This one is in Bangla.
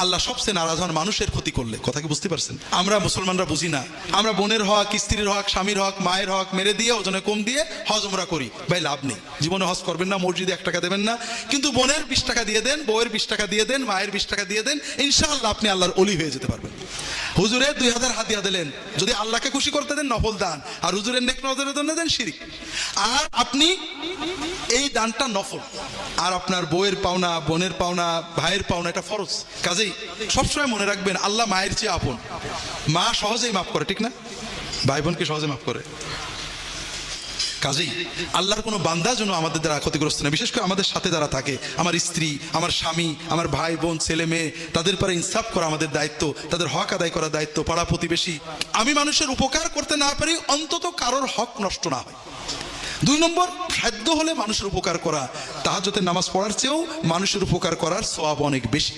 আল্লাহ সবচেয়ে নারাজ হন মানুষের ক্ষতি করলে। কথা কি বুঝতে পারছেন? আমরা মুসলমানরা বুঝি না, আমরা বোনের হক, স্ত্রীর হক, স্বামীর হক, মায়ের হক মেরে দিয়ে ওজনে কম দিয়ে হজ উমরা করি। ভাই লাভ নেই, জীবনে হজ করবেন না, মসজিদে 1 টাকা দেবেন না, কিন্তু বোনের 20 টাকা দিয়ে দেন, বউয়ের 20 টাকা দিয়ে দেন, মায়ের 20 টাকা দিয়ে দেন, ইনশাআল্লাহ আপনি আল্লাহর ওলি হয়ে যেতে পারবেন। হুজুরে 2000 হাদিয়া দিলেন, যদি আল্লাহকে খুশি করতে দেন নফল দান, আর হুজুরের নেক নজরের জন্য দেন শিরিক। আর আপনি এই দানটা নফল, আর আপনার বউয়ের পাওনা, বোনের পাওনা, ভাইয়ের পাওনা এটা ফরজ। কাজেই সবসময় মনে রাখবেন আল্লাহ মায়ের চেয়ে আপন। মা সহজেই মাফ করে, ঠিক না? ভাই বোনকে সহজে মাফ করে। কাজেই আল্লাহর কোনো বান্দা যেন আমাদের দ্বারা ক্ষতিগ্রস্ত না, বিশেষ করে আমাদের সাথে যারা থাকে, আমার স্ত্রী, আমার স্বামী, আমার ভাই বোন, ছেলে মেয়ে, তাদের পরে ইনসাফ করা আমাদের দায়িত্ব, তাদের হক আদায় করা দায়িত্ব, পাড়া প্রতিবেশী। আমি মানুষের উপকার করতে না পারি, অন্তত কারোর হক নষ্ট না হয়। 2 নম্বর, সাধ্য হলে মানুষের উপকার করা। তাহাজ্জুদের নামাজ পড়ার চেয়েও মানুষের উপকার করার সওয়াব অনেক বেশি।